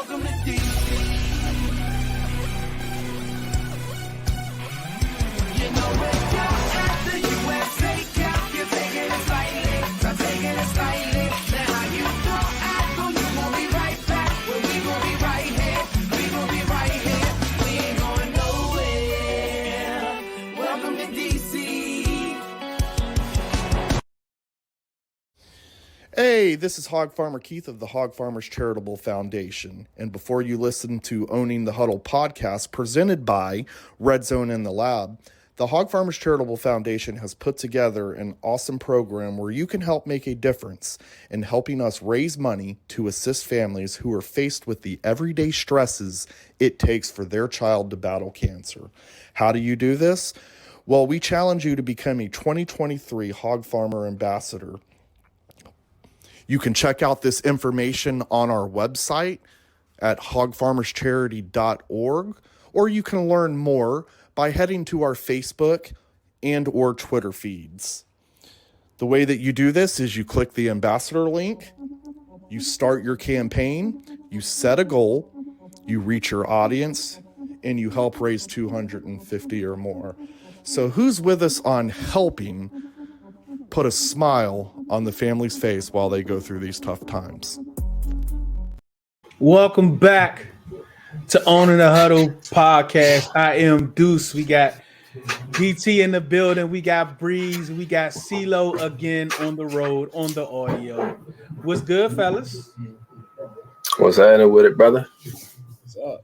Welcome to DC. You know when you're at the USA Cup, you're taking it slightly. I'm taking it slightly. Now how you don't act, well, you gon' be right back. Well, we gon' be right here. We gon' be right here. We ain't going nowhere. Welcome to DC. Hey, this is Hog Farmer Keith of the Hog Farmers Charitable Foundation. And before you listen to Owning the Huddle podcast presented by Red Zone in the Lab, the Hog Farmers Charitable Foundation has put together an awesome program where you can help make a difference in helping us raise money to assist families who are faced with the everyday stresses it takes for their child to battle cancer. How do you do this? Well, we challenge you to become a 2023 Hog Farmer Ambassador. You can check out this information on our website at hogfarmerscharity.org, or you can learn more by heading to our Facebook and or Twitter feeds. The way that you do this is you click the ambassador link, you start your campaign, you set a goal, you reach your audience, and you help raise $250 or more. So who's with us on helping put a smile on the family's face while they go through these tough times? Welcome back to Owning the Huddle podcast. I am Deuce. We got DT in the building. We got Breeze. We got CeeLo again on the road on the audio. What's good, fellas? What's happening with it, brother? What's up?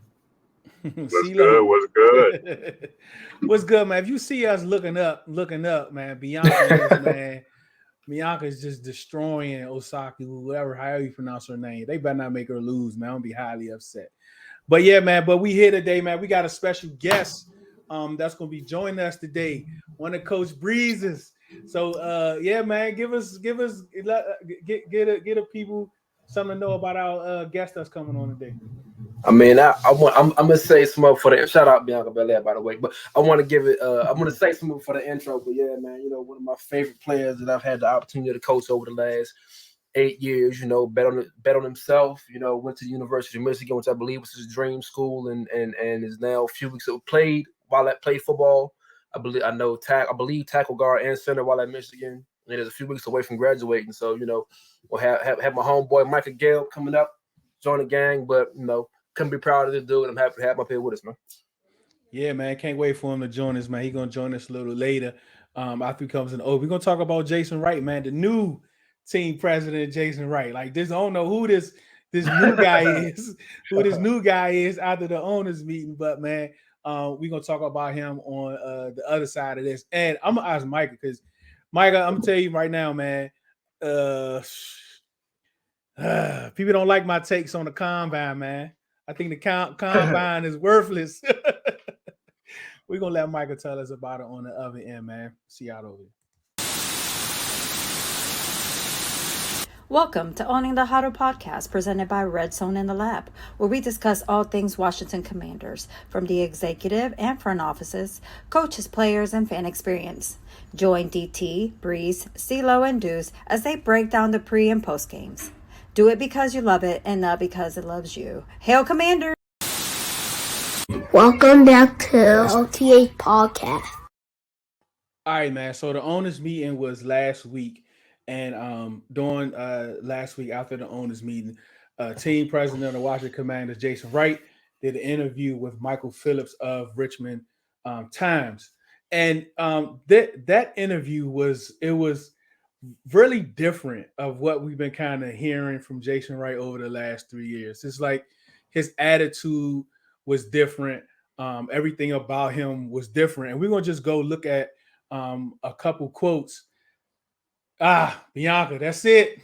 What's good? What's good? What's good, man? If you see us looking up, man, Bianca is just destroying Osaki, whoever, however you pronounce her name. They better not make her lose, man. I'm gonna be highly upset. But yeah, man, we here today, man. We got a special guest that's gonna be joining us today. One of Coach Breeze's. So yeah, man, get a people something to know about our guest that's coming on today. I mean, I'm gonna say some more for the shout out Bianca Belair, by the way. But I want to give it. I'm gonna say some more for the intro. But yeah, man, you know, one of my favorite players that I've had the opportunity to coach over the last 8 years. You know, bet on himself. You know, went to the University of Michigan, which I believe was his dream school, and is now a few weeks ago played football. I believe tackle guard and center while at Michigan. And it is a few weeks away from graduating. So you know, we'll have my homeboy Mica Gelb coming up, join the gang. But you know, couldn't be proud of this dude. I'm happy to have him up here with us, man. Yeah, man. Can't wait for him to join us, man. He's going to join us a little later after he comes in. We're going to talk about Jason Wright, man, the new team president, Jason Wright. Like this, I don't know who this new guy is, after the owners meeting. But, man, we're going to talk about him on the other side of this. And I'm going to ask Mica because, Mica, I'm going to tell you right now, man, people don't like my takes on the combine, man. I think the combine is worthless. We're going to let Mica tell us about it on the other end, man. See y'all over here. Welcome to Owning the Huddle podcast presented by Red Zone in the Lab, where we discuss all things Washington Commanders, from the executive and front offices, coaches, players, and fan experience. Join DT, Breeze, CeeLo, and Deuce as they break down the pre- and post games. Do it because you love it and not because it loves you. Hail Commander! Welcome back to OTA Podcast. All right, man. So the owners meeting was last week. And during last week after the owners meeting, team president of the Washington Commanders, Jason Wright, did an interview with Michael Phillips of Richmond Times. And that interview was really different of what we've been kind of hearing from Jason Wright over the last 3 years. It's like his attitude was different. Everything about him was different. And we're going to just go look at a couple quotes. Bianca, that's it.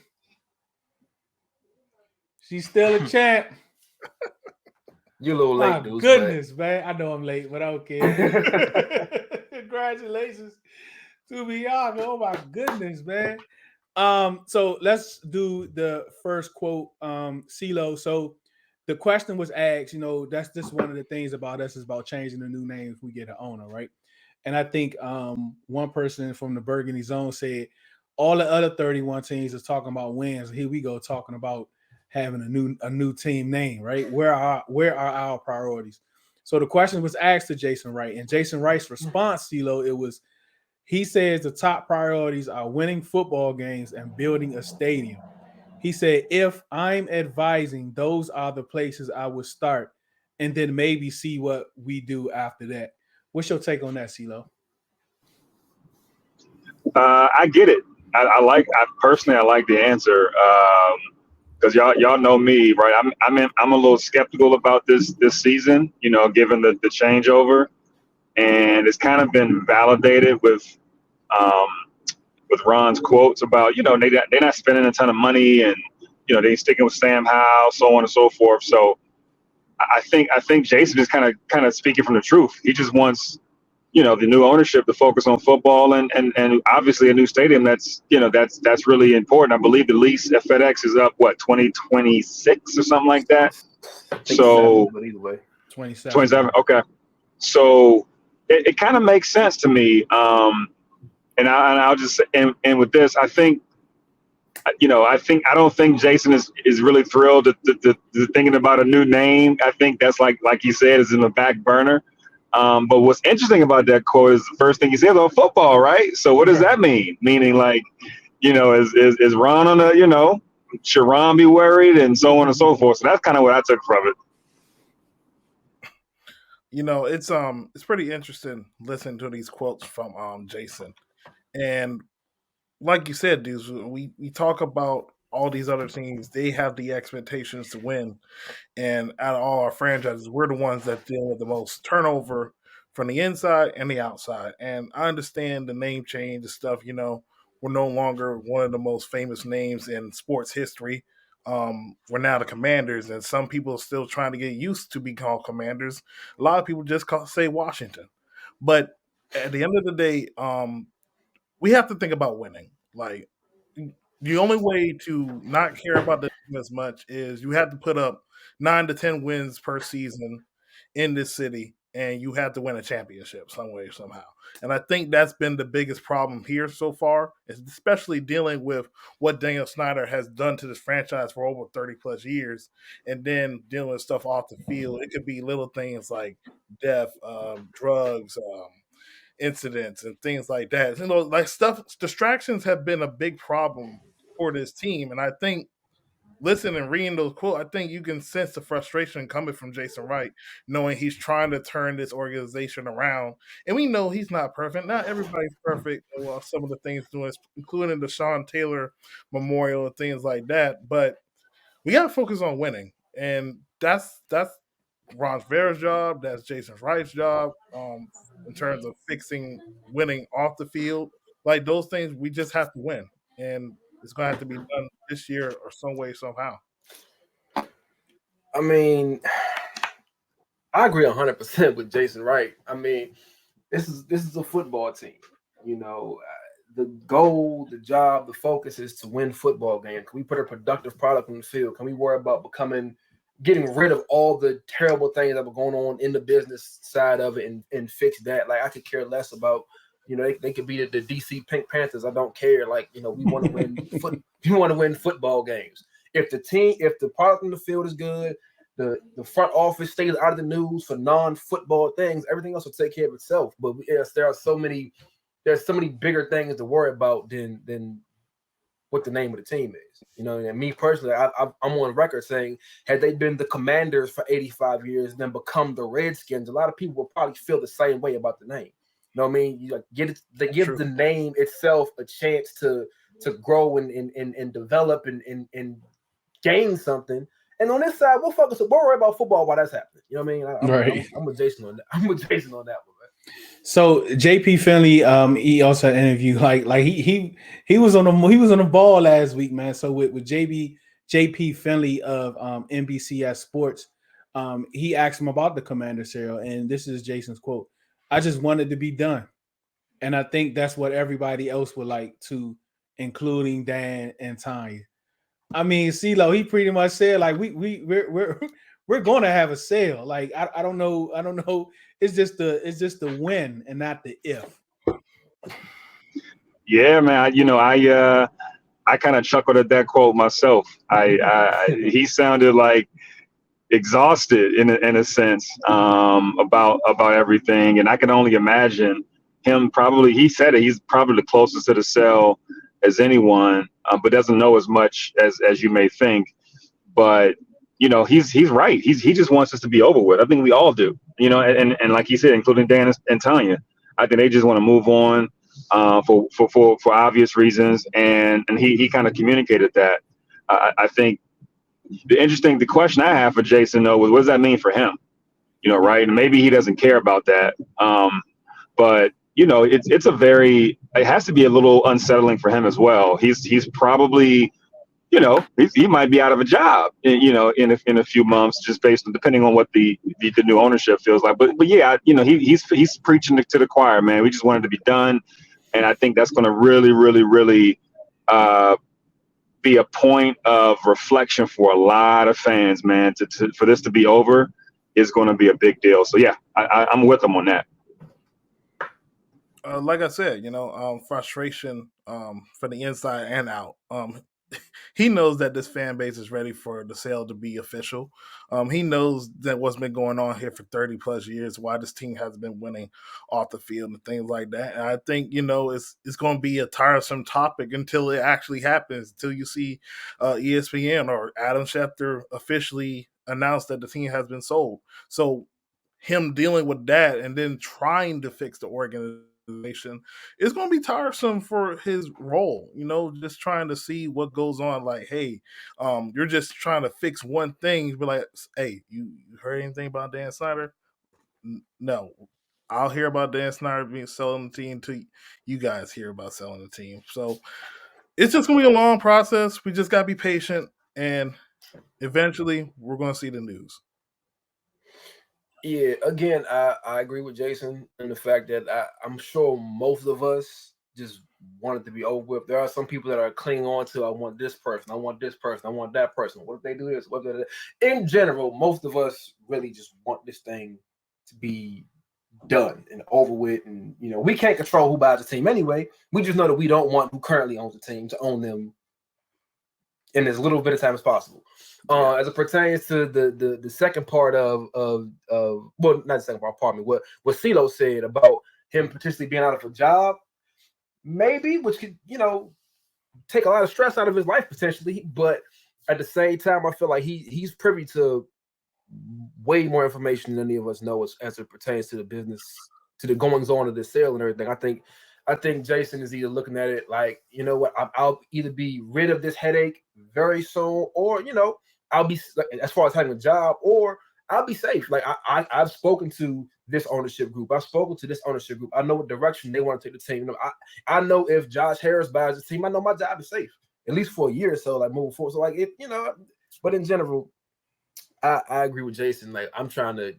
She's still a champ. You're a little late, My dude. Goodness, man. I know I'm late, but okay. Congratulations to Bianca. Oh my goodness, man. So let's do the first quote, CeeLo. So the question was asked, you know, that's just one of the things about us is about changing the new name if we get an owner, right? And I think one person from the Burgundy Zone said all the other 31 teams is talking about wins. Here we go talking about having a new team name, right? Where are our priorities? So the question was asked to Jason Wright, and Jason Wright's response, CeeLo, he says the top priorities are winning football games and building a stadium. He said, if I'm advising, those are the places I would start, and then maybe see what we do after that. What's your take on that, CeeLo? I get it. I like the answer because y'all know me, right? I'm a little skeptical about this season, given the changeover, and it's kind of been validated with Ron's quotes about they're not spending a ton of money, and they sticking with Sam Howell, so on and so forth. So I think Jason is kind of speaking from the truth. He just wants the new ownership to focus on football and obviously a new stadium that's really important. I believe the lease at FedEx is up 2026 or something like that. So 27. Okay. So it kind of makes sense to me. And I'll just and with this, I don't think Jason is really thrilled to thinking about a new name. I think that's like he said, is in the back burner. But what's interesting about that quote is the first thing he says on football, right? So what does that mean? Meaning, like, is Ron on a, should Ron be worried, and so on and so forth. So that's kind of what I took from it. It's pretty interesting listening to these quotes from Jason. And like you said, dudes, we talk about all these other teams. They have the expectations to win. And out of all our franchises, we're the ones that deal with the most turnover from the inside and the outside. And I understand the name change and stuff. We're no longer one of the most famous names in sports history. We're now the Commanders, and some people are still trying to get used to be called Commanders. A lot of people just say Washington. But at the end of the day, we have to think about winning. Like, the only way to not care about the team as much is you have to put up 9 to 10 wins per season in this city, and you have to win a championship some way, somehow. And I think that's been the biggest problem here so far, especially dealing with what Daniel Snyder has done to this franchise for over 30 plus years, and then dealing with stuff off the field. It could be little things like death, drugs, incidents and things like that. Like distractions have been a big problem for this team. And I think listening and reading those quotes, I think you can sense the frustration coming from Jason Wright, knowing he's trying to turn this organization around. And we know he's not perfect. Not everybody's perfect. Well, some of the things doing, including the Sean Taylor Memorial and things like that. But we got to focus on winning. And that's Ron Rivera's job. That's Jason Wright's job. In terms of fixing winning off the field, like those things, we just have to win, and it's going to have to be done this year or some way, somehow. I mean, I agree 100% with Jason Wright. I mean, this is a football team. The goal, the job, the focus is to win football games. Can we put a productive product on the field? Can we worry about getting rid of all the terrible things that were going on in the business side of it and fix that? Like, I could care less about, they could be the DC Pink Panthers. I don't care. Like, we want to win we want to win football games. If the product on the field is good, the front office stays out of the news for non-football things, everything else will take care of itself. But yes, there's so many bigger things to worry about than what the name of the team is. And me personally, I'm on record saying, had they been the Commanders for 85 years and then become the Redskins, a lot of people will probably feel the same way about the name. You know what I mean? They give the name itself a chance to grow and develop and gain something. And on this side, we'll worry about football while that's happening. You know what I mean? I'm with Jason on that. I'm with Jason on that one. So JP Finley, he also had an interview. Like he was on the ball last week, man. So with JP Finley of NBCS Sports, he asked him about the Commander serial, and this is Jason's quote: "I just wanted to be done, and I think that's what everybody else would like too, including Dan and Tanya." I mean, CeeLo, he pretty much said like we're going to have a sale. Like I don't know. It's just the when and not the if. Yeah, man. I kind of chuckled at that quote myself. He sounded like exhausted in a sense about everything, and I can only imagine him. Probably, he said it. He's probably the closest to the cell as anyone, but doesn't know as much as you may think. But he's right. He just wants us to be over with. I think we all do. And like he said, including Dan and Tanya, I think they just want to move on for obvious reasons, and he kind of communicated that. I think the question I have for Jason though was, what does that mean for him? Right? And maybe he doesn't care about that. But it has to be a little unsettling for him as well. He's probably, he might be out of a job, in a few months, just based on, depending on what the new ownership feels like. But yeah, he's preaching to the choir, man. We just want it to be done, and I think that's going to really, really, really be a point of reflection for a lot of fans, man. For this to be over is going to be a big deal. So yeah, I'm with him on that. Like I said, frustration from the inside and out. He knows that this fan base is ready for the sale to be official. He knows that what's been going on here for 30 plus years, why this team has been winning off the field and things like that. And I think, it's going to be a tiresome topic until it actually happens, until you see ESPN or Adam Schefter officially announce that the team has been sold. So him dealing with that and then trying to fix the organization, it's going to be tiresome for his role, just trying to see what goes on. Like, hey, you're just trying to fix one thing, but like, hey, you heard anything about Dan Snyder? No, I'll hear about Dan Snyder selling the team until you guys hear about selling the team. So it's just going to be a long process. We just got to be patient, and eventually we're going to see the news. Yeah, again, I agree with Jason in the fact that I'm sure most of us just want it to be over with. There are some people that are clinging on to, I want this person, I want this person, I want that person. What if they do this? What if they do that? In general, most of us really just want this thing to be done and over with. And, we can't control who buys the team anyway. We just know that we don't want who currently owns the team to own them in as little bit of time as possible. As it pertains to the second part of well, not the second part, pardon me, what CeeLo said about him potentially being out of a job, maybe, which could, take a lot of stress out of his life potentially, but at the same time, I feel like he's privy to way more information than any of us know as it pertains to the business, to the goings on of this sale and everything. I think Jason is either looking at it like, I'll either be rid of this headache very soon, or, I'll be, as far as having a job, or I'll be safe. Like I've spoken to this ownership group. I've spoken to this ownership group. I know what direction they want to take the team. I know if Josh Harris buys the team, I know my job is safe, at least for a year or so, like moving forward. So like, but in general, I agree with Jason. Like, I'm trying to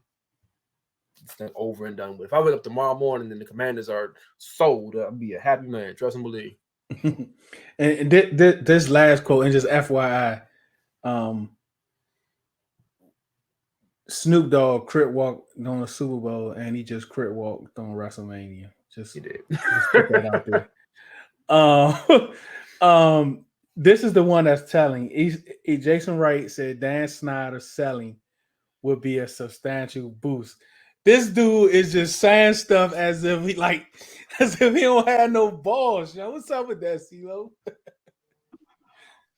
thing over and done with. If I wake up tomorrow morning and the Commanders are sold, I'll be a happy man. Trust and believe. And this last quote, and just FYI, Snoop Dogg crit walked on the Super Bowl, and he just crit walked on WrestleMania. He did. Just put that out there. This is the one that's telling. Jason Wright said Dan Snyder selling would be a substantial boost. This dude is just saying stuff as if he don't have no balls. Yo, what's up with that, CeeLo?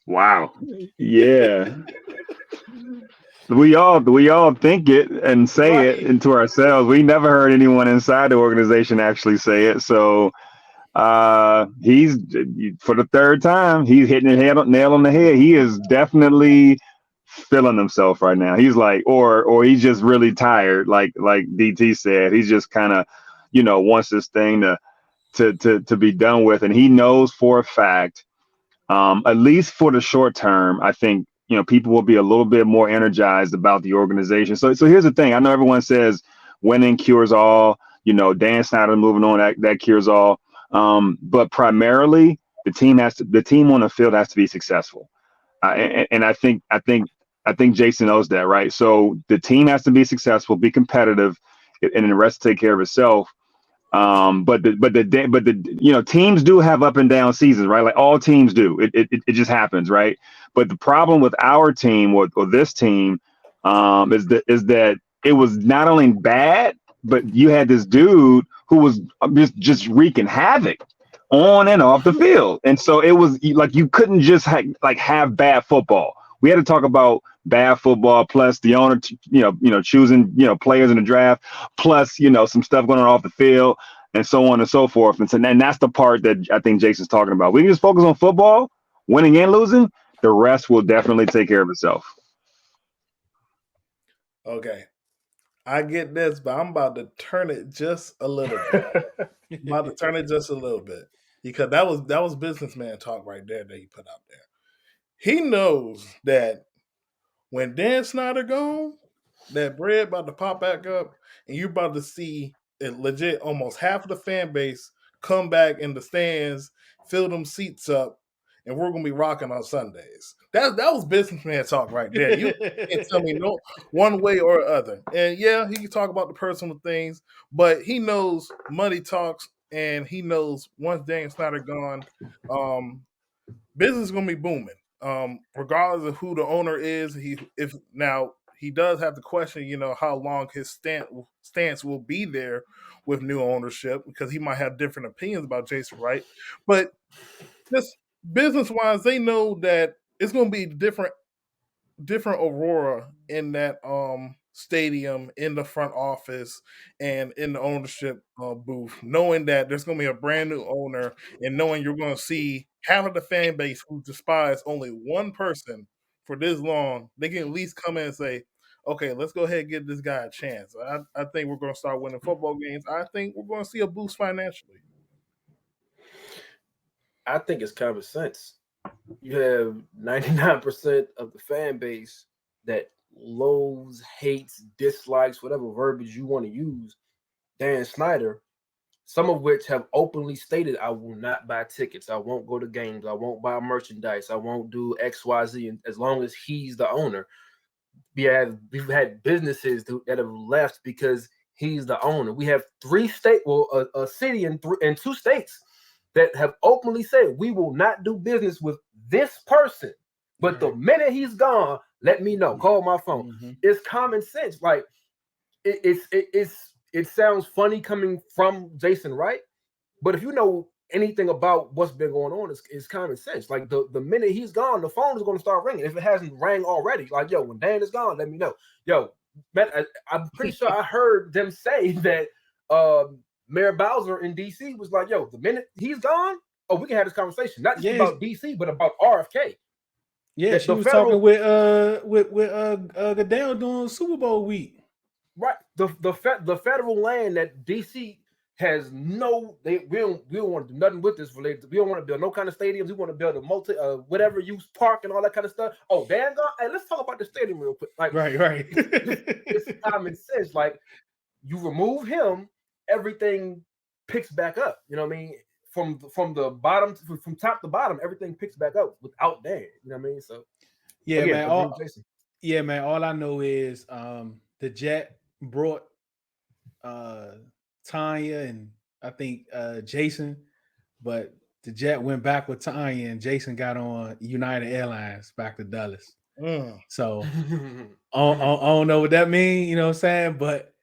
Wow. Yeah. We all think it and say it into ourselves. We never heard anyone inside the organization actually say it. So he's, for the third time, he's hitting the nail on the head. He is definitely feeling himself right now. He's like, or he's just really tired. Like DT said, he's just kind of, wants this thing to be done with. And he knows for a fact, at least for the short term, I think, people will be a little bit more energized about the organization. So here's the thing. I know everyone says winning cures all, Dan Snyder moving on, that cures all. But primarily the team on the field has to be successful. And I think Jason knows that, right? So the team has to be successful, be competitive, and the rest take care of itself. But the teams do have up and down seasons, right? Like all teams do. It just happens, right? But the problem with our team or this team is that it was not only bad, but you had this dude who was just wreaking havoc on and off the field, and so it was like you couldn't just have bad football. We had to talk about bad football plus the owner, choosing players in the draft, plus some stuff going on off the field, and so on and so forth. And that's the part that I think Jason's talking about. We can just focus on football, winning and losing. The rest will definitely take care of itself. Okay. I get this, but I'm about to turn it just a little bit. Because that was businessman talk right there that he put out there. He knows that when Dan Snyder gone, that bread about to pop back up, and you're about to see it legit almost half of the fan base come back in the stands, fill them seats up, and we're gonna be rocking on Sundays. That was businessman talk right there. You can't tell me no one way or other. And yeah, he can talk about the personal things, but he knows money talks, and he knows once Dan Snyder gone, business is gonna be booming. Regardless of who the owner is, he does have to question, how long his stance will be there with new ownership, because he might have different opinions about Jason Wright. But just business wise, they know that it's going to be different aurora in that stadium, in the front office, and in the ownership booth, knowing that there's going to be a brand new owner, and knowing you're going to see half of the fan base who despise only one person for this long. They can at least come in and say, okay, let's go ahead and give this guy a chance. I think we're going to start winning football games. I think we're going to see a boost financially. I think it's common sense. You have 99% of the fan base that loathes, hates, dislikes, whatever verbiage you want to use, Dan Snyder, some of which have openly stated, I will not buy tickets. I won't go to games. I won't buy merchandise. I won't do X, Y, Z, and as long as he's the owner. We've had businesses that have left because he's the owner. We have a city in 2 states that have openly said, we will not do business with this person. But the minute he's gone, let me know. Call my phone. Mm-hmm. It's common sense. Like it sounds funny coming from Jason Wright, but if you know anything about what's been going on, it's common sense. Like the minute he's gone, the phone is going to start ringing. If it hasn't rang already, like, yo, when Dan is gone, let me know. Yo, man, I'm pretty sure I heard them say that Mayor Bowser in DC was like, yo, the minute he's gone, we can have this conversation. Not just about DC, but about RFK. Yeah, she was talking with Goodell during Super Bowl week. Right. The federal land that DC has we don't want to do nothing with this related. We don't want to build no kind of stadiums. We want to build a whatever use park and all that kind of stuff. Oh, Dan gone. Hey, let's talk about the stadium real quick. Like, right. It's common sense. Like, you remove him, everything picks back up. You know what I mean? From the bottom, from top to bottom, everything picks back up without Dan. You know what I mean? So yeah, man. All I know is the Jet brought Tanya and I think Jason, but the Jet went back with Tanya and Jason got on United Airlines back to Dallas. So I don't know what that means, you know what I'm saying? But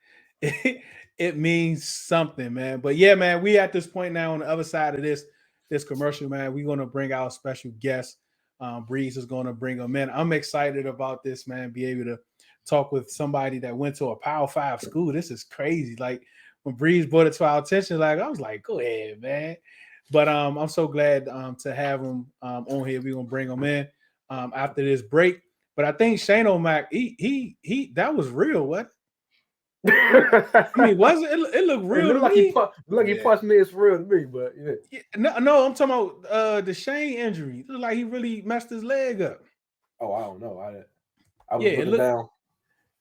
it means something, man. But yeah, man, we at this point now on the other side of this commercial, man. We're going to bring our special guest. Breeze is going to bring them in. I'm excited about this, man. Be able to talk with somebody that went to a Power 5 school. This is crazy. Like, when Breeze brought it to our attention, like, I was like, go ahead, man. But I'm so glad to have him on here. We're gonna bring him in after this break. But I think Shane O'Mac, he that was real. What? I mean, wasn't it looked real to me? He punched me. It's real to me, but yeah. No, I'm talking about the Shane injury. It looked like he really messed his leg up. Oh, I don't know. I was looking down.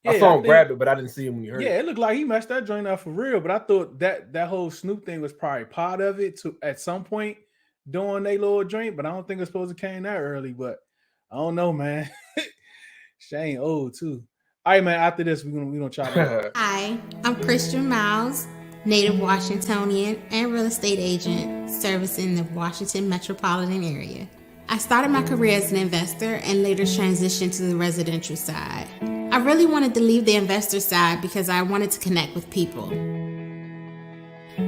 Yeah, I saw him grab it, but I didn't see him when he hurt it. Yeah, it looked like he messed that joint up for real. But I thought that whole Snoop thing was probably part of it at some point during their little joint. But I don't think it's supposed to came that early. But I don't know, man. Shane old too. All right, man. After this, we're gonna try to. Hi, I'm Christian Miles, native Washingtonian and real estate agent servicing the Washington metropolitan area. I started my career as an investor and later transitioned to the residential side. I really wanted to leave the investor side because I wanted to connect with people.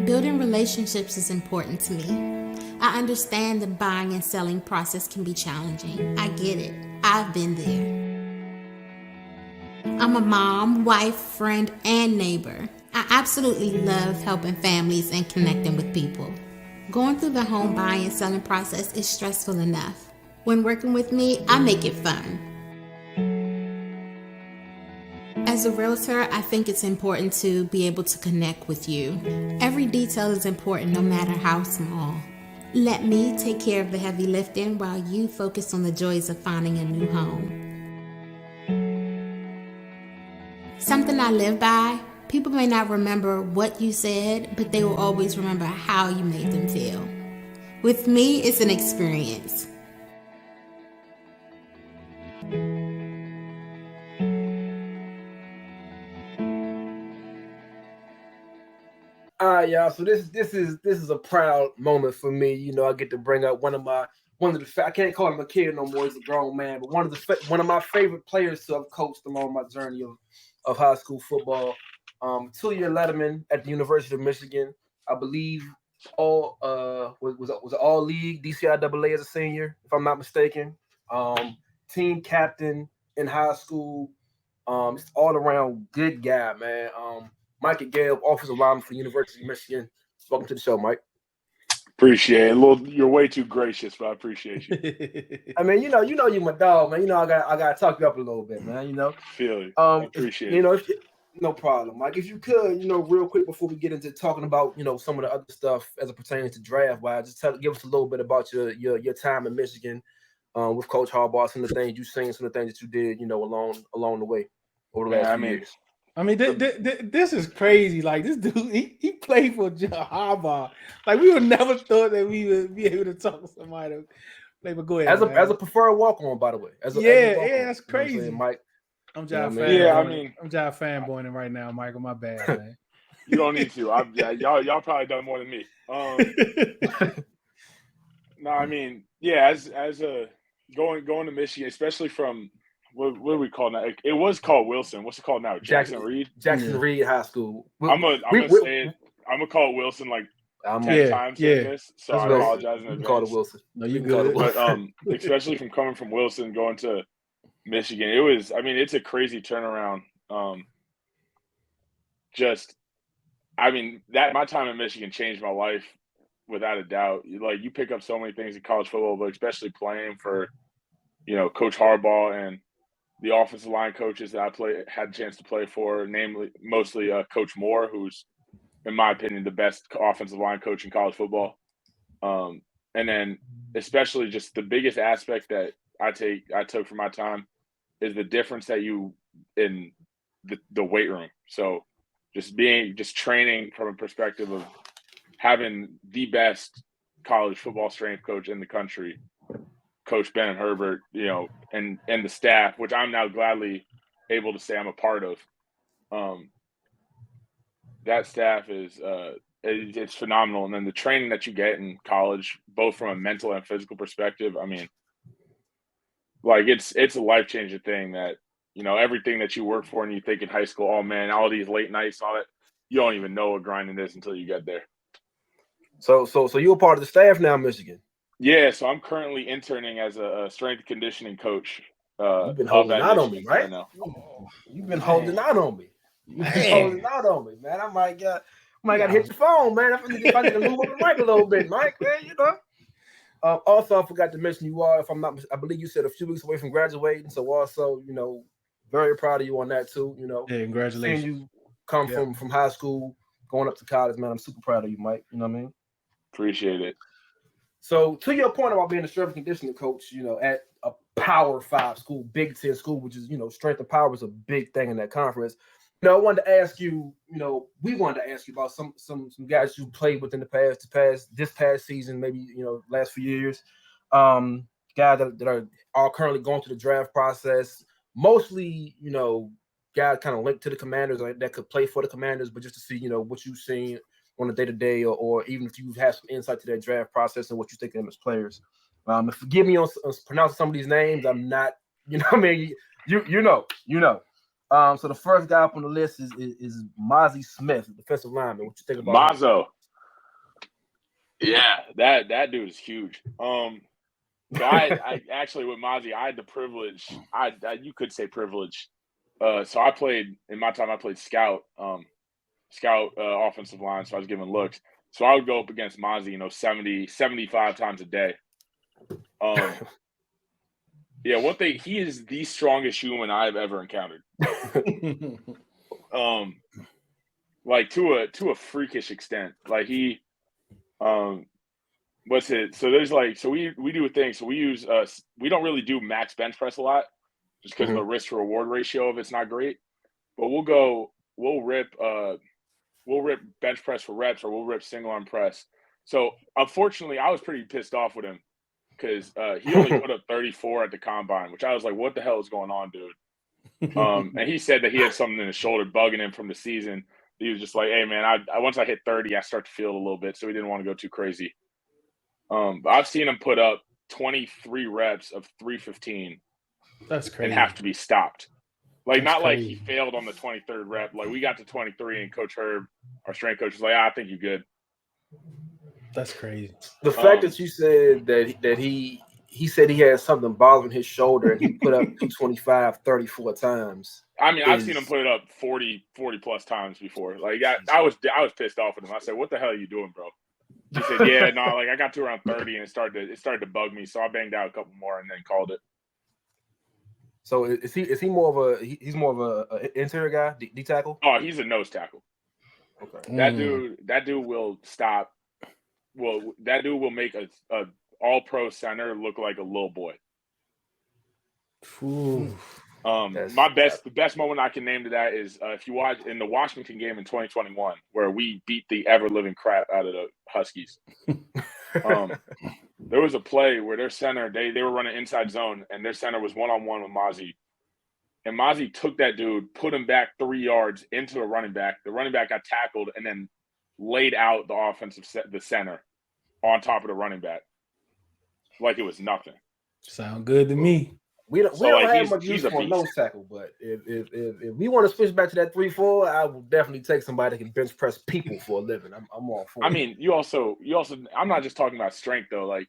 Building relationships is important to me. I understand the buying and selling process can be challenging. I get it. I've been there. I'm a mom, wife, friend, and neighbor. I absolutely love helping families and connecting with people. Going through the home buying and selling process is stressful enough. When working with me, I make it fun. As a realtor, I think it's important to be able to connect with you. Every detail is important, no matter how small. Let me take care of the heavy lifting while you focus on the joys of finding a new home. Something I live by, people may not remember what you said, but they will always remember how you made them feel. With me, it's an experience. All right, y'all. So this is a proud moment for me. You know, I get to bring up one of the I can't call him a kid no more. He's a grown man, but one of my favorite players to have coached along my journey of high school football. 2-year letterman at the University of Michigan. I believe was all league DCIAA as a senior, if I'm not mistaken. Team captain in high school. Just all around good guy, man. Mica Gelb, offensive lineman for the University of Michigan. Welcome to the show, Mike. Appreciate it. You're way too gracious, but I appreciate you. I mean, you know, you my dog, man. You know, I got to talk you up a little bit, man. You know, Feel you. Appreciate it. You know, no problem, Mike. If you could, you know, real quick before we get into talking about, you know, some of the other stuff as it pertains to draft, wise, just give us a little bit about your time in Michigan with Coach Harbaugh, some of the things you've seen, some of the things that you did, you know, along the way over the last few years. I mean, this is crazy. Like, this dude, he played for Harbaugh. Like, we would never thought that we would be able to talk to somebody to play. But go ahead. As a preferred walk-on, by the way. That's crazy. You know Mike. I'm Jive fan. I'm Jive fanboying right now, Michael. My bad, man. You don't need to. Y'all probably done more than me. No, I mean, yeah. As a going to Michigan, especially from. What do we call now? It was called Wilson. What's it called now? Jackson Reed. Jackson Reed High School. I'm gonna call it Wilson like 10 times in this. So I apologize in advance. Call it Wilson. No, you good. But especially from coming from Wilson going to Michigan, it was. I mean, it's a crazy turnaround. My time in Michigan changed my life without a doubt. Like, you pick up so many things in college football, but especially playing for, you know, Coach Harbaugh and the offensive line coaches that I had a chance to play for, mostly Coach Moore, who's, in my opinion, the best offensive line coach in college football. And then especially just the biggest aspect that I took from my time is the difference that in the weight room. So just training from a perspective of having the best college football strength coach in the country, Coach Ben and Herbert, you know, and the staff, which I'm now gladly able to say I'm a part of. That staff is it's phenomenal. And then the training that you get in college, both from a mental and physical perspective, I mean, like it's a life-changing thing that, you know, everything that you work for and you think in high school, oh man, all these late nights, all that, you don't even know what grinding is until you get there. So you're a part of the staff now in Michigan? Yeah, so I'm currently interning as a strength conditioning coach. You've been holding out on me, right? Now. You've been holding out on me. Holding out on me, man. I might got to hit your phone, man. I need to move up the mic a little bit, Mike, man, you know. Also, I forgot to mention you are, I believe you said a few weeks away from graduating. So also, you know, very proud of you on that too. You know, yeah, congratulations. Seeing you come from high school, going up to college, man. I'm super proud of you, Mike. You know what I mean? Appreciate it. So to your point about being a strength and conditioning coach, you know, at a Power 5 school, Big Ten school, which is, you know, strength and power is a big thing in that conference. You know, I wanted to ask you, you know, we wanted to ask you about some guys you played with in this past season, maybe, you know, last few years. Guys that are currently going through the draft process, mostly, you know, guys kind of linked to the Commanders that could play for the Commanders, but just to see, what you've seen on a day-to-day, or even if you've had some insight to their draft process and what you think of them as players. And forgive me on pronouncing some of these names. I'm not, what I mean, you know. So the first guy up on the list is Mozzie Smith, defensive lineman. What you think about him? Mazo? Yeah, that dude is huge. So I actually with Mozzie, I had the privilege. You could say privilege. So I played scout, offensive line. So I was giving looks. So I would go up against Mozzie, 75 times a day. Yeah, one thing, he is the strongest human I've ever encountered. Like to a freakish extent. Like he, what's it? So there's we do a thing. So we use we don't really do max bench press a lot, just because the risk to reward ratio of it's not great. But we'll rip bench press for reps, or we'll rip single arm press. So unfortunately, I was pretty pissed off with him because he only put up 34 at the combine, which I was like, what the hell is going on, dude? And he said that he had something in his shoulder bugging him from the season. He was just like, hey man, I once I hit 30, I start to feel it a little bit, so he didn't want to go too crazy. But I've seen him put up 23 reps of 315. That's crazy. And have to be stopped. Like, That's not crazy. like he failed on the 23rd rep. Like, we got to 23 and Coach Herb, our strength coach, was like, I think you're good. That's crazy. The fact that you said that he said he had something bothering his shoulder and he put up 225 34 times. I mean, I've seen him put it up 40 plus times before. Like, I was pissed off with him. I said, what the hell are you doing, bro? He said, yeah, no, like I got to around 30 and it started to bug me, so I banged out a couple more and then called it. So is he more of a interior guy, D tackle? Oh, he's a nose tackle. Okay. That dude will stop. Well, that dude will make a all-pro center look like a little boy. Ooh. The best moment I can name to that is if you watch in the Washington game in 2021, where we beat the ever-living crap out of the Huskies. There was a play where their center, they were running inside zone, and their center was one-on-one with Mozzie. And Mozzie took that dude, put him back 3 yards into the running back. The running back got tackled and then laid out the center on top of the running back like it was nothing. Sound good to me. We don't have much use for a nose tackle, but if we want to switch back to that 3-4, I will definitely take somebody that can bench press people for a living. I'm all for it. I mean, you also I'm not just talking about strength though. Like,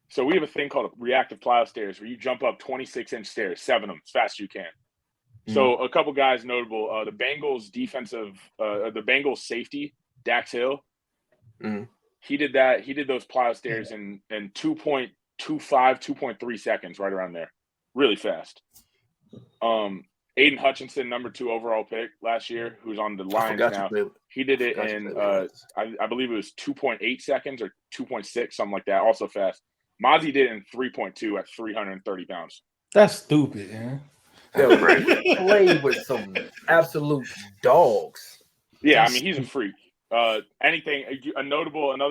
so we have a thing called reactive plyo stairs where you jump up 26-inch stairs, 7 of them as fast as you can. So a couple guys notable, the Bengals the Bengals safety, Dax Hill. He did that. He did those plyo stairs in 2.25, 2.3 seconds, right around there. Really fast. Aiden Hutchinson, number 2 overall pick last year, who's on the Lions now. He did it in I believe it was 2.8 seconds or 2.6, something like that. Also fast. Mozzie did it in 3.2 at 330 pounds. That's stupid, man. Play with some absolute dogs. Yeah, I mean, he's a freak. Another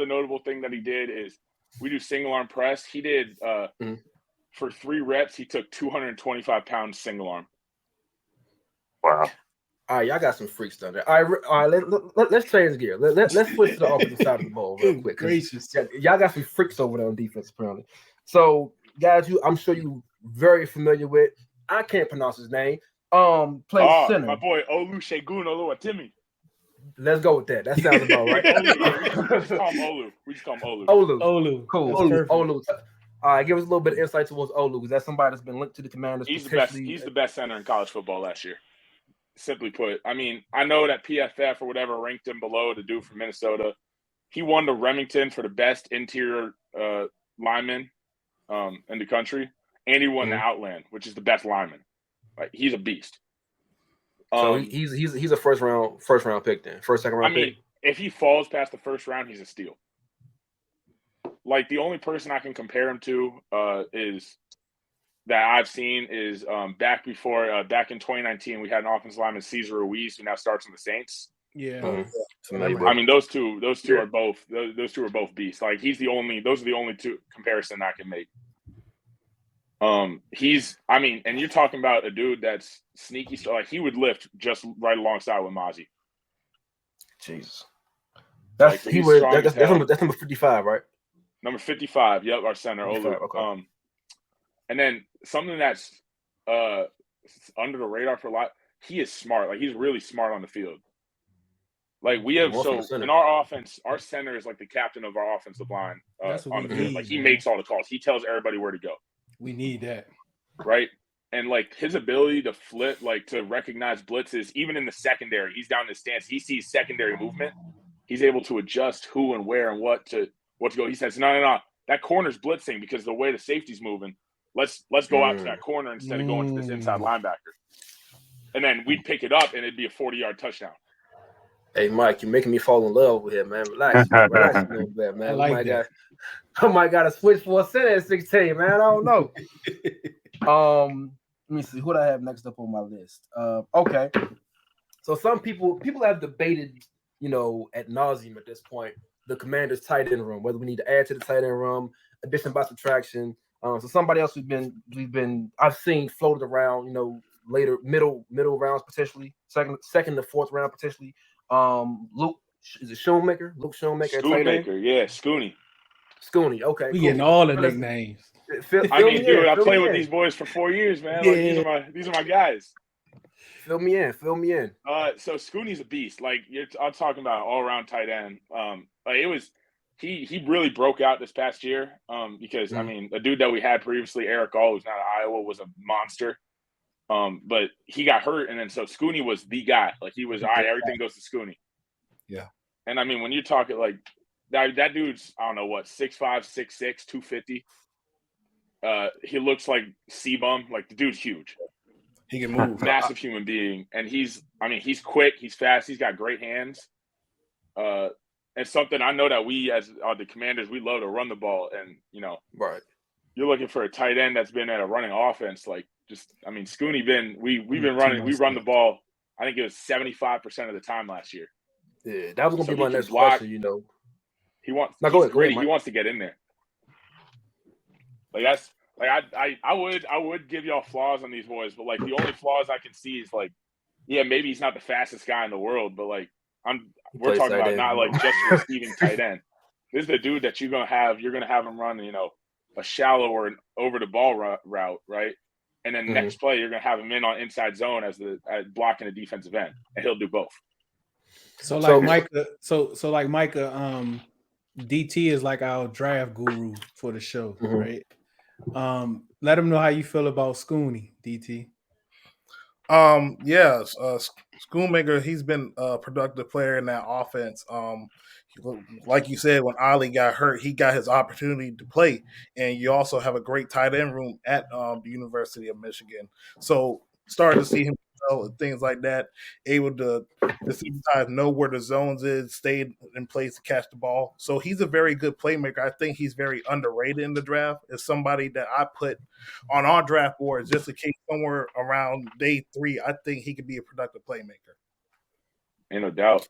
notable thing that he did is we do single arm press. He did for 3 reps, he took 225 pounds single arm. Wow. All right, y'all got some freaks down there. All right, let's change gear. Let's switch to the offensive side of the ball real quick. Gracious. Y'all got some freaks over there on defense, apparently. So, guys, I'm sure you're very familiar with. I can't pronounce his name. Plays center. My boy Olusegun Oluwatimi. Let's go with that. That sounds about right. We just call him Olu. Olu. Cool. Olu. All right, give us a little bit of insight towards Olu, because that's somebody that's been linked to the Commanders. He's the best. He's the best center in college football last year. Simply put, I mean, I know that PFF or whatever ranked him below the dude from Minnesota. He won the Remington for the best interior lineman in the country, and he won the Outland, which is the best lineman. Like, he's a beast. So he's a first round pick then, second round pick. I mean, if he falls past the first round, he's a steal. Like, the only person I can compare him to is that I've seen is back in 2019 we had an offensive lineman, Cesar Ruiz, who now starts in the Saints. Yeah. I mean, those two are both beasts. Like, those are the only 2 comparison I can make. He's, I mean, and you're talking about a dude that's sneaky. So like he would lift just right alongside with Mozzie. Jesus. That's Like, he's strong as hell. that's number 55, right? Number 55. Yep, our center. 55, Olu. okay. And then something that's under the radar for a lot. He is smart. Like he's really smart on the field. Like we have in our offense, our center is like the captain of our offensive line That's what on we the field. need, Like he man. makes all the calls. He tells everybody where to go. We need that. Right. And like his ability to flip, like to recognize blitzes, even in the secondary, he's down in the stance. He sees secondary movement. He's able to adjust who and where and what to go. He says, no, that corner's blitzing because the way the safety's moving. Let's go out to that corner instead of going to this inside linebacker. And then we'd pick it up and it'd be a 40-yard touchdown. Hey, Mike, you're making me fall in love with him, man. Relax a little bit, man. I might got to switch for a center at 16, man. I don't know. Let me see who do I have next up on my list. Okay. So some people have debated, ad nauseum at this point, the Commanders' tight end room, whether we need to add to the tight end room, addition by subtraction. So somebody else I've seen floated around, later middle rounds potentially, second to fourth round potentially. Luke, is it Schoonmaker? Luke Schoonmaker. Schoonmaker, yeah, Scooney. Okay, We cool. getting all the nicknames. I mean, dude, I played with these boys for 4 years, man. Yeah. Like these are my guys. Fill me in. So Scooney's a beast. Like I'm talking about all around tight end. Like it was, he really broke out this past year. Because I mean, a dude that we had previously, Eric All, who's not at Iowa, was a monster. But he got hurt, and then so Scooney was the guy. Like he was, all right, everything goes to Scooney. Yeah. And I mean, when you're talking like that dude's, I don't know what, 6'5", 6'6", 250. He looks like C-Bum. Like the dude's huge. He can move. Massive human being. And he's quick, he's fast, he's got great hands. And something I know that we as the Commanders, we love to run the ball. And, right. You're looking for a tight end that's been at a running offense. Like Scooney we've been running, we run the ball. I think it was 75% of the time last year. Yeah, that was going to be my next block. question, He wants, go ahead, he wants to get in there. Like that's like I would give y'all flaws on these boys, but like the only flaws I can see is like, yeah, maybe he's not the fastest guy in the world, but like we're talking about not like just receiving tight end. This is the dude that you're gonna have him run, a shallow or an over the ball route, right? And then next play you're gonna have him in on inside zone as blocking a defensive end, and he'll do both. So like Micah, DT is like our draft guru for the show, right? Let him know how you feel about Scooney, DT. Schoonmaker, he's been a productive player in that offense. Like you said, when Ali got hurt, he got his opportunity to play, and you also have a great tight end room at the University of Michigan. So starting to see him and things like that, able to sometimes know where the zones is, stay in place to catch the ball. So he's a very good playmaker. I think he's very underrated in the draft. As somebody that I put on our draft board just in case somewhere around day 3, I think he could be a productive playmaker. Ain't no doubt.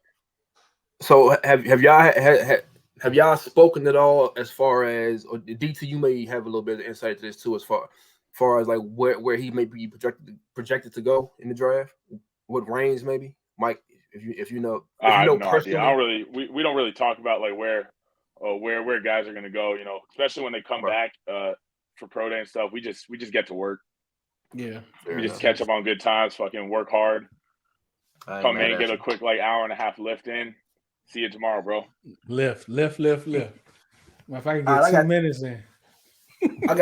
So have y'all spoken at all as far as, or DT, you may have a little bit of insight to this too, as far as like where he may be projected to go in the draft, what range maybe, Mike, if you know personally. Idea. We don't really talk about like where guys are going to go, especially when they come back for pro day and stuff. We just get to work. Yeah, we just catch up on good times, fucking work hard, come in, get a quick like hour and a half lift in. See you tomorrow, bro. Lift. If I can get 2 minutes in. I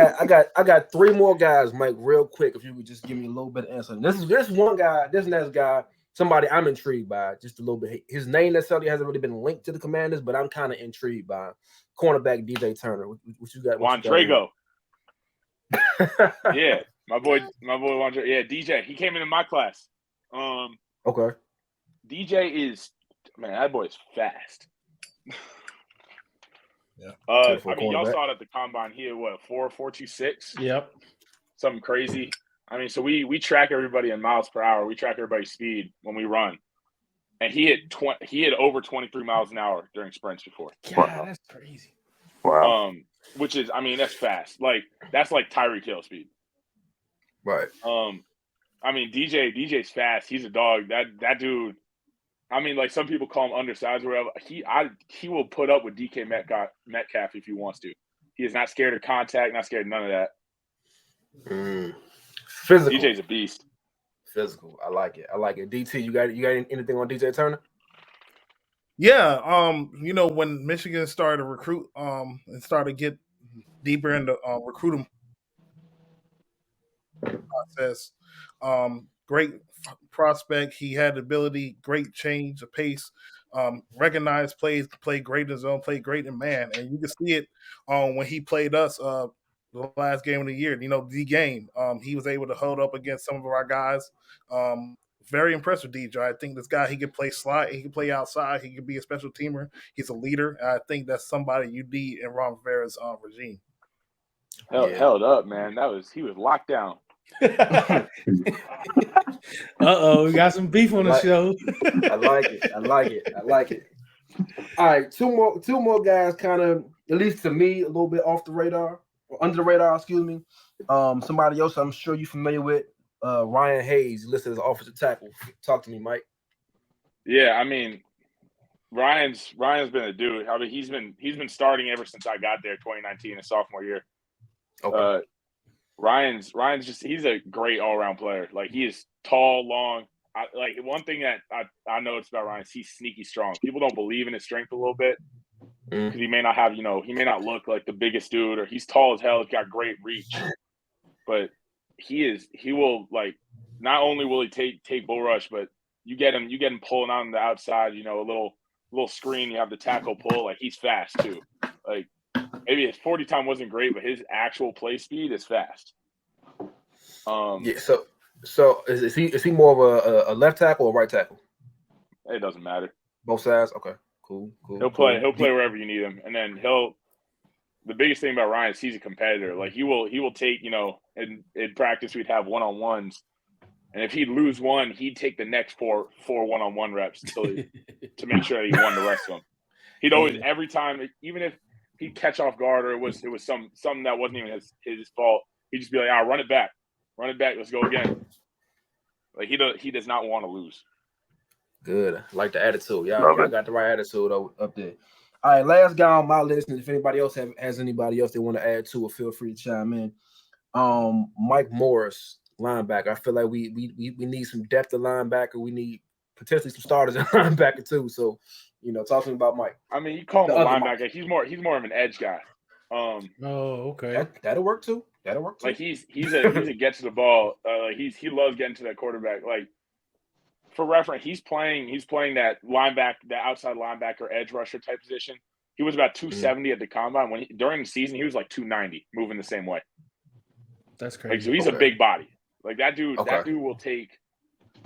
got 3 more guys, Mike, real quick. If you would just give me a little bit of answer. This one guy, this next guy, somebody I'm intrigued by just a little bit. His name necessarily hasn't really been linked to the Commanders, but I'm kind of intrigued by cornerback DJ Turner. What you got? Wandrego. Yeah, my boy Wandrego. Yeah, DJ. He came into my class. Okay. DJ is, man, that boy is fast. Yeah. I mean, y'all saw it at the combine. He had 4.26. Yep. Something crazy. I mean, so we track everybody in miles per hour. We track everybody's speed when we run, and he had over 23 miles an hour during sprints before. God, that's crazy. Wow. Which is, I mean, that's fast. Like that's like Tyreek Hill speed. Right. I mean, DJ's fast. He's a dog. That dude. I mean, like some people call him undersized or whatever. He will put up with DK Metcalf if he wants to. He is not scared of contact. Not scared of none of that. Physical. DJ's a beast. Physical. I like it. DT, you got anything on DJ Turner? Yeah, when Michigan started to recruit and started to get deeper into recruiting process, great prospect. He had the ability, great change of pace, recognized plays, played great in his own, played great in man, and you can see it when he played us the last game of the year. The game, he was able to hold up against some of our guys. Very impressed with DJ. I think this guy, he can play slot, he can play outside, he can be a special teamer. He's a leader. I think that's somebody you need in Ron Rivera's regime. Held up, man. He was locked down. We got some beef on the show. I like it. All right, two more guys, kind of, at least to me, a little bit off the radar, or under the radar, excuse me. Somebody else I'm sure you're familiar with, Ryan Hayes, listed as offensive tackle. Talk to me, Mike. Yeah, I mean, Ryan's been a dude. I mean, he's been starting ever since I got there, 2019, his sophomore year. Okay. Ryan's he's a great all around player. Like, he is tall, long. One thing that I noticed about Ryan is he's sneaky strong. People don't believe in his strength a little bit because he may not have, he may not look like the biggest dude, or he's tall as hell. He's got great reach, but he will, like, not only will he take bull rush, but you get him pulling on the outside, a little screen, you have the tackle pull, like, he's fast too. Like, maybe his 40 time wasn't great, but his actual play speed is fast. So is he more of a left tackle or right tackle? It doesn't matter. Both sides? Okay. Cool. He'll play wherever you need him. And then the biggest thing about Ryan is he's a competitor. Like, he will take, in practice we'd have one-on-ones, and if he'd lose one, he'd take the next four one-on-one reps to make sure that he won the rest of them. He'd always, every time, even if he'd catch off guard or it was something that wasn't even his fault, he'd just be like, run it back, let's go again. Like, he does not want to lose. Good. I like the attitude. Y'all got the right attitude up there. All right, last guy on my list, and if anybody else has anybody else they want to add to it, feel free to chime in. Mike Morris, linebacker. I feel like we need some depth at linebacker. We need potentially some starters at linebacker too. So, talking about Mike. I mean, you call him a linebacker. He's more of an edge guy. Okay. That'll work too. Like, he's a get to the ball. He loves getting to that quarterback. Like, for reference, he's playing that outside linebacker edge rusher type position. He was about 270 at the combine. During the season, he was like 290, moving the same way. That's crazy. Like, so he's a big body. Like, that dude. Okay. That dude will take.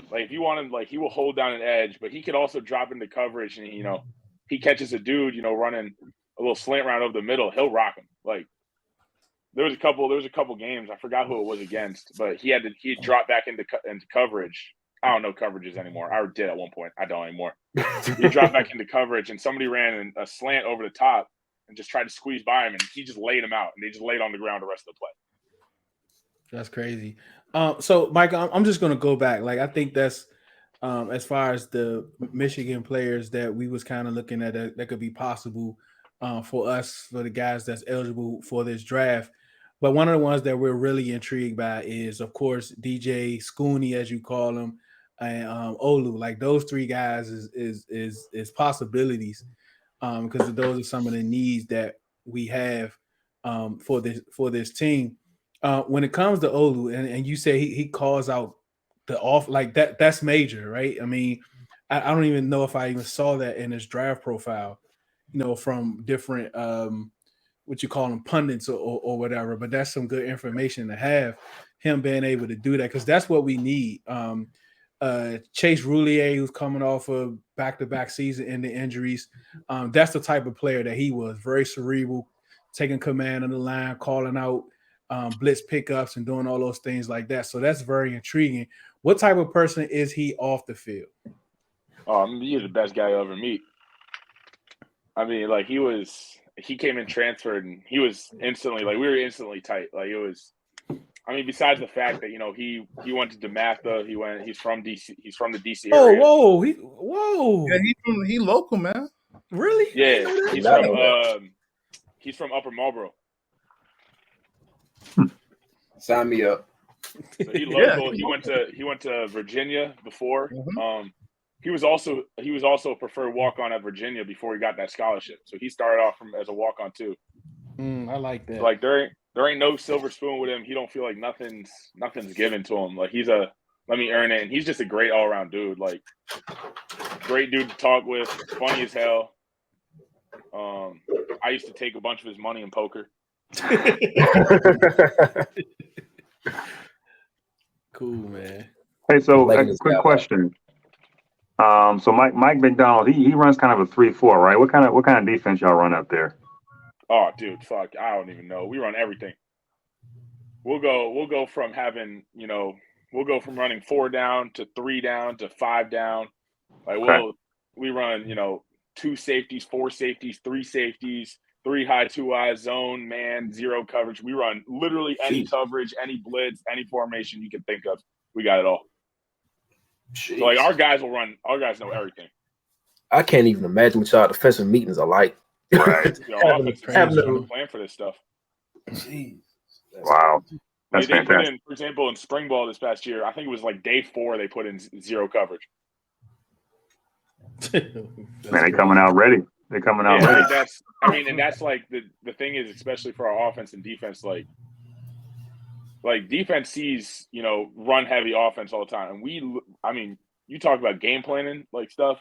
Like, if you want him, like, he will hold down an edge, but he could also drop into coverage, and he catches a dude, running a little slant route over the middle. He'll rock him. Like, there was a couple games, I forgot who it was against, but he dropped back into coverage. I don't know coverages anymore. I did at one point. I don't anymore. He dropped back into coverage, and somebody ran a slant over the top and just tried to squeeze by him, and he just laid him out, and they just laid on the ground the rest of the play. That's crazy. So, Mike, I'm just going to go back. Like, I think that's as far as the Michigan players that we was kind of looking at that could be possible for us, for the guys that's eligible for this draft. But one of the ones that we're really intrigued by is, of course, DJ Scooney, as you call him, and Olu. Like, those three guys is possibilities because those are some of the needs that we have for this team. When it comes to Olu, and you say he calls out the off, like that's major, right? I mean, I don't even know if I even saw that in his draft profile, from different what you call them, pundits or whatever. But that's some good information to have, him being able to do that, because that's what we need. Chase Roulier, who's coming off of back-to-back season into injuries, that's the type of player that he was, very cerebral, taking command of the line, calling out blitz pickups and doing all those things like that. So that's very intriguing. What type of person is he off the field? He's the best guy you'll ever meet. I mean, like, he came in transferred, and he was instantly, like, we were instantly tight. Like, I mean, besides the fact that he went to DeMatha, he's from DC. He's from the DC Oh, area. whoa! Yeah, he local, man. Really? Yeah, he's from Upper Marlboro. Sign me up. So he local. He went to Virginia before. Mm-hmm. He was also a preferred walk-on at Virginia before he got that scholarship. So he started off as a walk-on too. I like that. So like there ain't no silver spoon with him. He don't feel like nothing's given to him. Like he's a let me earn it, and he's just a great all-around dude. Like great dude to talk with, funny as hell. I used to take a bunch of his money in poker. Cool, man. Hey, so a quick question. So Mike McDonald, he runs kind of a 3-4, right? What kind of defense y'all run up there? Oh, dude, fuck, I don't even know. We run everything. We'll go from having, we'll go from running 4 down to 3 down to 5 down. Like we run, 2 safeties, 4 safeties, 3 safeties, 3 high, 2 eyes, zone, man, 0 coverage. We run literally any coverage, any blitz, any formation you can think of. We got it all. Jeez. So like our guys know everything. I can't even imagine what y'all defensive meetings are like. Right. Having a plan for this stuff. Jeez. Wow. That's they fantastic. Put in, for example, in spring ball this past year, I think it was like day 4 they put in 0 coverage. Man, they're coming out ready. They're coming out ready. And that's like the thing is, especially for our offense and defense, like defense sees, run heavy offense all the time. And you talk about game planning, like stuff.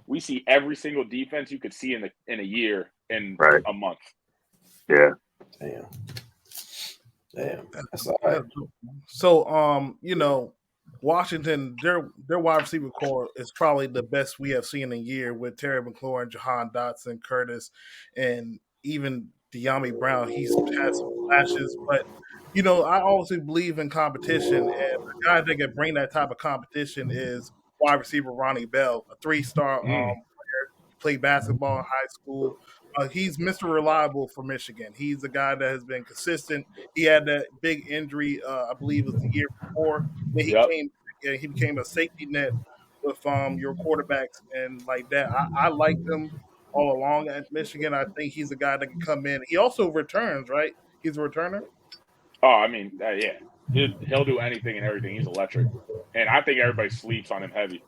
We see every single defense you could see in a year in a month. Yeah. Damn. That's all right. So, Washington, their wide receiver core is probably the best we have seen in a year with Terry McLaurin, Jahan Dotson, Curtis, and even De'Ami Brown. He's had some flashes, but I always believe in competition, and a guy that can bring that type of competition is wide receiver Ronnie Bell, a 3-star player. Played basketball in high school. He's Mr. Reliable for Michigan. He's a guy that has been consistent. He had that big injury, I believe it was the year before. Then he became a safety net with your quarterbacks and like that. I liked him all along at Michigan. I think he's a guy that can come in. He also returns, right? He's a returner. Oh, yeah. He'll do anything and everything. He's electric, and I think everybody sleeps on him heavy.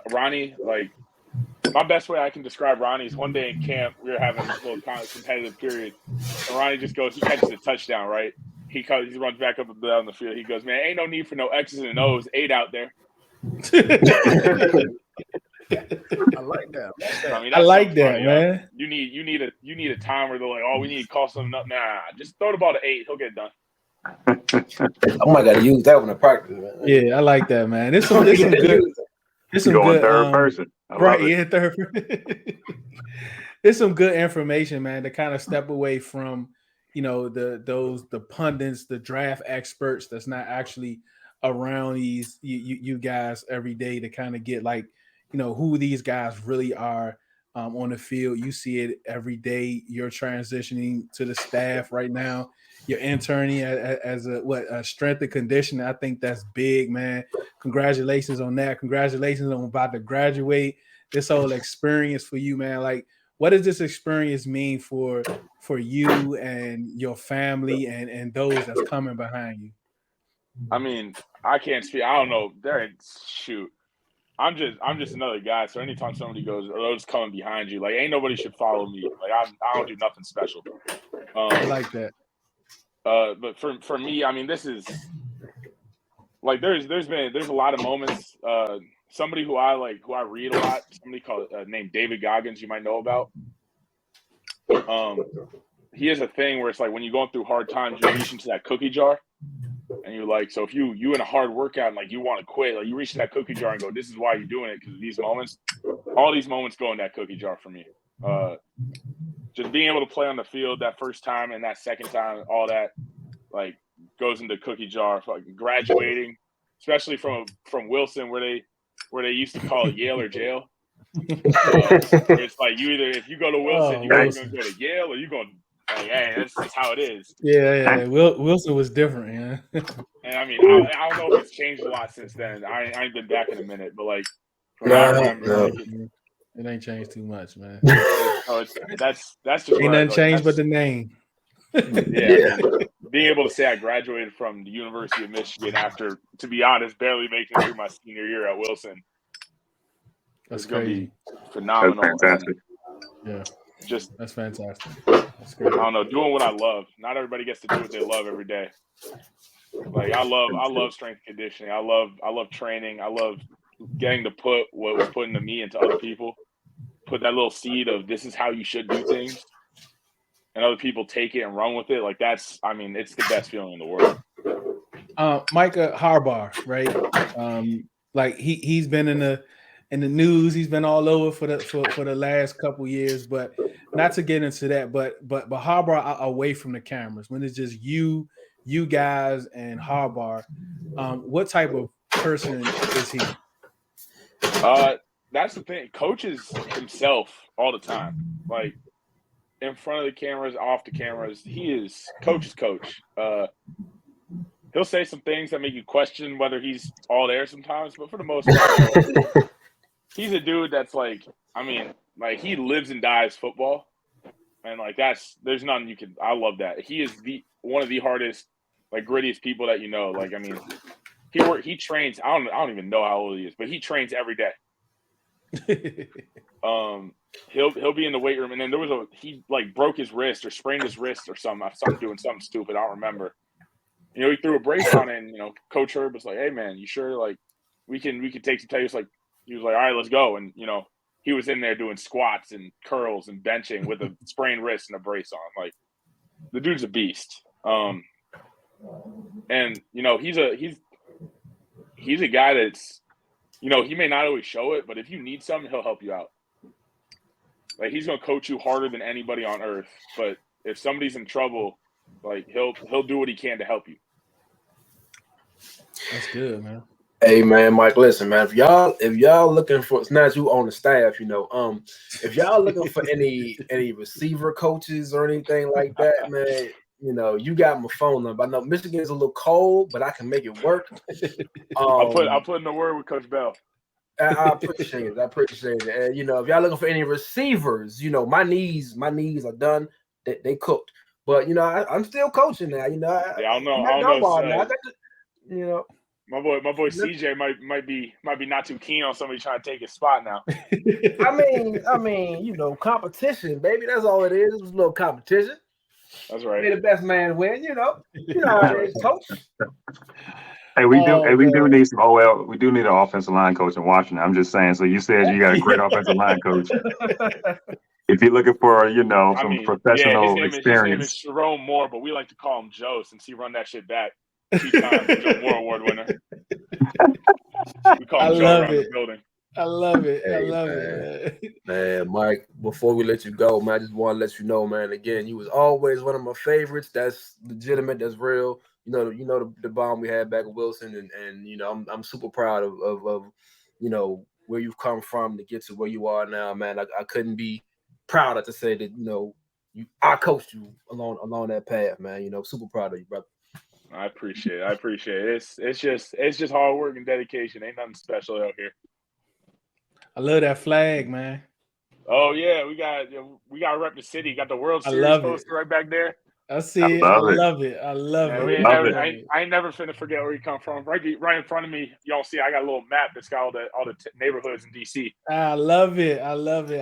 Ronnie, like my best way I can describe Ronnie is one day in camp we were having a little kind of competitive period, and Ronnie just goes, he catches a touchdown, right? He runs back up and down the field. He goes, man, ain't no need for no X's and O's. 8 out there. I like that. I like that, man. You need a time where they're like, oh, we need to call something up. Nah, just throw the ball to 8. He'll get it done. I might gotta use that one in practice, man. Yeah, I like that, man. It's some good. It's some good third person. Right, yeah, third person. It's some good information, man, to kind of step away from, the pundits, the draft experts that's not actually around these you guys every day to kind of get like, who these guys really are on the field. You see it every day. You're transitioning to the staff right now. You're interning as a strength and conditioning. I think that's big, man. Congratulations on that. Congratulations on about to graduate. This whole experience for you, man. Like, what does this experience mean for you and your family and those that's coming behind you? I can't speak. I don't know. Shoot. I'm just another guy. So anytime somebody goes, or those coming behind you, like ain't nobody should follow me. Like I don't do nothing special. I like that. But for me, this is like there's a lot of moments. Somebody who I read a lot. Somebody named David Goggins. You might know about. He has a thing where it's like when you're going through hard times, you reach into that cookie jar, and you're like, so if you in a hard workout and like you want to quit, like you reach in that cookie jar and go, this is why you're doing it because of these moments. All these moments go in that cookie jar for me. Just being able to play on the field that first time and that second time, all that like goes into cookie jar. Like graduating, especially from Wilson, where they used to call it Yale or jail. It's like you either if you go to Wilson, you're either Wilson. gonna go to Yale or you're gonna like, hey, that's just how it is. Yeah. Wilson was different, yeah. And I mean, I don't know if it's changed a lot since then. I ain't been back in a minute, but like from what I remember, like it ain't changed too much, man. That's just ain't nothing changed but the name. Yeah, I mean, being able to say I graduated from the University of Michigan after, to be honest, barely making it through my senior year at Wilson. That's going to be That's phenomenal. fantastic. Yeah, that's fantastic. That's great. I don't know, doing what I love. Not everybody gets to do what they love every day. Like I love strength and conditioning. I love training. I love getting to put what was put into me into other people. Put that little seed of this is how you should do things. And other people take it and run with it. Like it's the best feeling in the world. Mica Harbaugh, right? Like he's been in the news. He's been all over for the last couple years. But not to get into that. But Harbaugh away from the cameras when it's just you guys and Harbaugh. What type of person is he? That's the thing. Coaches himself all the time. Like. In front of the cameras, off the cameras, he is coach's coach. He'll say some things that make you question whether he's all there sometimes, but for the most part, he's a dude that's like he lives and dies football, and like there's nothing you can. I love that. He is one of the hardest, like grittiest people that you know. Like he trains. I don't even know how old he is, but he trains every day. He'll be in the weight room, and then he like broke his wrist or sprained his wrist or something. I saw him doing something stupid. I don't remember. He threw a brace on it, and Coach Herb was like, "Hey man, you sure? Like we can take some takes." Like he was like, "All right, let's go." And he was in there doing squats and curls and benching with a sprained wrist and a brace on. Like the dude's a beast. And he's a guy that's he may not always show it, but if you need something, he'll help you out. Like he's gonna coach you harder than anybody on earth. But if somebody's in trouble, like he'll do what he can to help you. That's good, man. Hey man, Mike, listen, man. If y'all looking for, it's not you on the staff, if y'all looking for any receiver coaches or anything like that, man, you got my phone number. I know Michigan's a little cold, but I can make it work. I'll put in the word with Coach Bell. I appreciate it. And if y'all looking for any receivers, my knees are done. They cooked. But I'm still coaching now. I don't know. My boy CJ might be not too keen on somebody trying to take his spot now. I mean, competition, baby. That's all it is. It's a little competition. That's right. May the best man win. You know how it is, coach. Hey, we do need some OL. We do need an offensive line coach in Washington. I'm just saying. So you said you got a great offensive line coach. If you're looking for, some professional experience. His name is Jerome Moore, but we like to call him Joe since he run that shit back. 2-time Joe Moore Award winner. We call him Joe around the building. I love it. Hey, I love it. Man, Mike, before we let you go, man, I just want to let you know, man, again, you was always one of my favorites. That's legitimate. That's real. The bond we had back at Wilson, and I'm super proud of where you've come from to get to where you are now, man. I couldn't be prouder to say that I coached you along that path, man. Super proud of you, brother. I appreciate it. It's just hard work and dedication. Ain't nothing special out here. I love that flag, man. Oh yeah, we got to rep the city. Got the World Series poster right back there. I see it. I love it. I love it. I ain't never finna forget where you come from. Right in front of me, y'all see. I got a little map that's got all the neighborhoods in DC. I love it. I love it.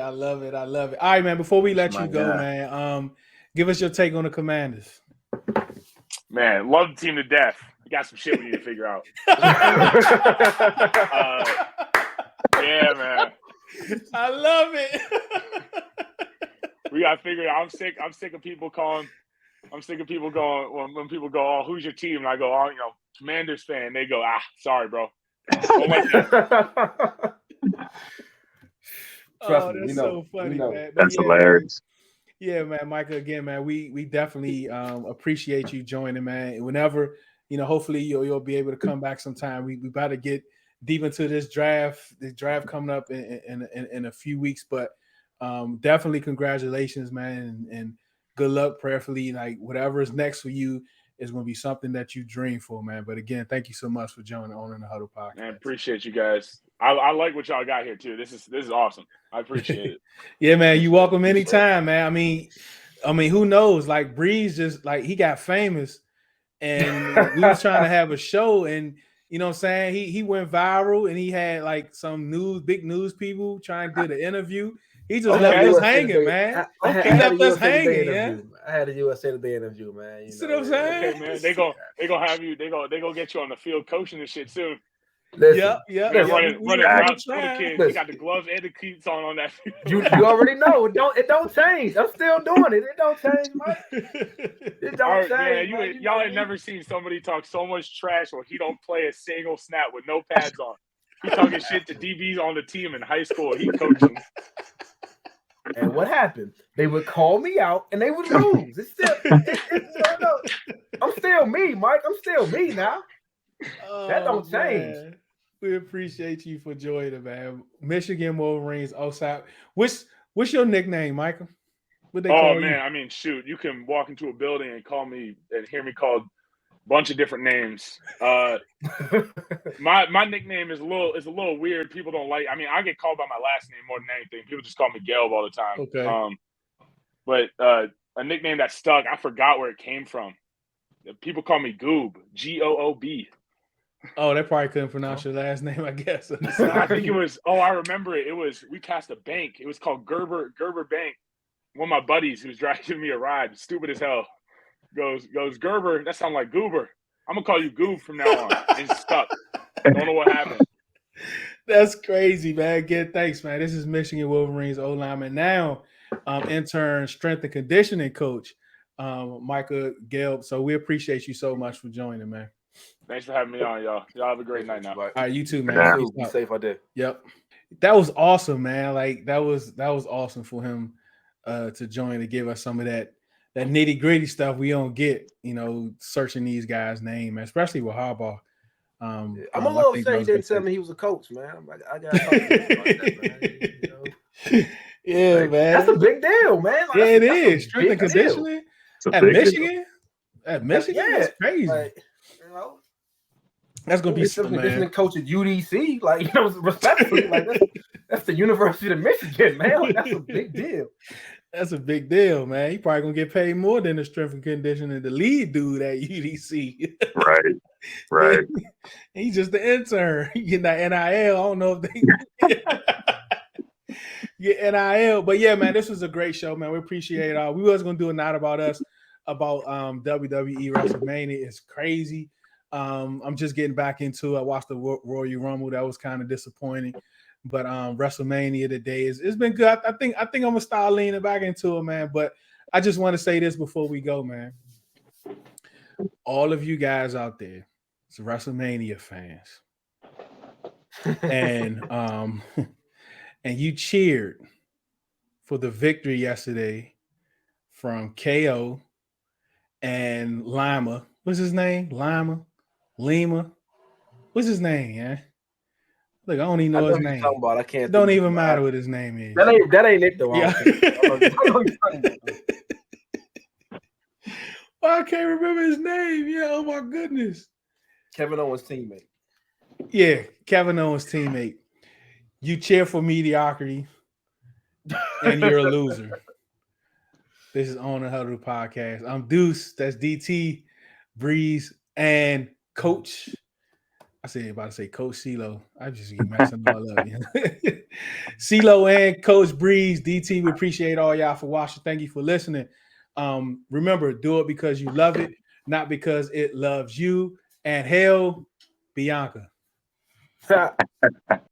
All right, man. Before we let you go, man, give us your take on the Commanders. Man, love the team to death. We got some shit we need to figure out. Yeah, man. I love it. We got to figure it out. I'm sick of people calling. I'm sick of people going when people go, "Oh, who's your team?" And I go, "Oh, Commanders fan." They go, "Sorry, bro." Don't like that. That's so funny, man. That's hilarious. Yeah, man, Michael. Again, man, we definitely appreciate you joining, man. Whenever hopefully you'll be able to come back sometime. We about to get deep into this draft. The draft coming up in a few weeks, but definitely congratulations, man, and good luck. Prayerfully, like whatever is next for you is going to be something that you dream for, man. But again, thank you so much for joining on the Huddle podcast. Man, appreciate you guys. I like what y'all got here too. This is awesome. I appreciate it. Yeah, man, you welcome anytime, man. I mean, who knows? Like Breeze just like he got famous, and we was trying to have a show, and you know what I'm saying? He went viral, and he had like some big news people trying to do the interview. He just left us hanging, man. He left us hanging, yeah. I had a USA Today interview, man. You see know, what I'm saying? Okay, man. They gonna have you. They gonna get you on the field coaching and shit soon. Listen, Yeah. Running routes for the kids. They got the gloves and the cleats on that. You already know. It don't change. I'm still doing it. It don't change, Mike. It don't change. Man, y'all ain't never seen somebody talk so much trash where he don't play a single snap with no pads on. He talking shit to DBs on the team in high school. He coaching. And what happened? They would call me out and they would lose. I'm still me, Mike. I'm still me now. That don't change. Man. We appreciate you for joining, man. Michigan Wolverines, OSAP. What's your nickname, Michael? What they call man, you? I mean, shoot, you can walk into a building and call me and hear me called a bunch of different names. My nickname is a little weird. People don't like. I mean, I get called by my last name more than anything. People just call me Gelb all the time. Okay. But a nickname that stuck, I forgot where it came from. People call me Goob, Goob. Oh, they probably couldn't pronounce your last name, I guess. I think it was. Oh, I remember it. It was. We passed a bank. It was called Gerber Bank. One of my buddies who was driving me a ride, stupid as hell, goes Gerber. That sounds like Goober. I'm gonna call you Goob from now on. And it's stuck. Don't know what happened. That's crazy, man. Again, thanks, man. This is Michigan Wolverines O lineman, now intern strength and conditioning coach, Mica Gelb. So we appreciate you so much for joining, man. Thanks for having me on, y'all. Y'all have a great night now. All right, you too, man. Yeah. Be safe out there. Yep. That was awesome, man. Like that was awesome for him to join to give us some of that nitty-gritty stuff we don't get, searching these guys' name, especially with Harbaugh. I'm a little upset he didn't tell me he was a coach, man. I got to talk to him about that, man. Yeah, man. That's a big deal, man. Like, it is. Strength and conditioning at Michigan. At Michigan, yeah, that's crazy. Like, that's gonna be something, man. Coach at UDC, like respectfully, like that's the University of Michigan, man. That's a big deal. That's a big deal, man. He probably gonna get paid more than the strength and conditioning, the lead dude at UDC. Right. He's just the intern. You know, NIL. I don't know if they get NIL, but yeah, man, this was a great show, man. We appreciate it. We was gonna do a night about WWE Wrestlemania. It's crazy. I'm just getting back into it. I watched the Royal Rumble. That was kind of disappointing. But WrestleMania today it's been good. I think I'm gonna start leaning back into it, man. But I just want to say this before we go, man. All of you guys out there, it's WrestleMania fans, and and you cheered for the victory yesterday from KO and Lima. What's his name? Lima. What's his name? Yeah. Look, I don't even know his name. I can't. It don't even matter what his name is. That ain't it though. Yeah. I can't remember his name. Yeah. Oh my goodness. Kevin Owens' teammate. Yeah, Kevin Owens' teammate. You cheer for mediocrity, and you're a loser. This is On the Huddle podcast. I'm Deuce. That's DT, Breeze, and Coach. About to say Coach CeeLo. I just keep messing all up. CeeLo and Coach Breeze, DT, we appreciate all y'all for watching. Thank you for listening. Remember, do it because you love it, not because it loves you. And hell, Bianca.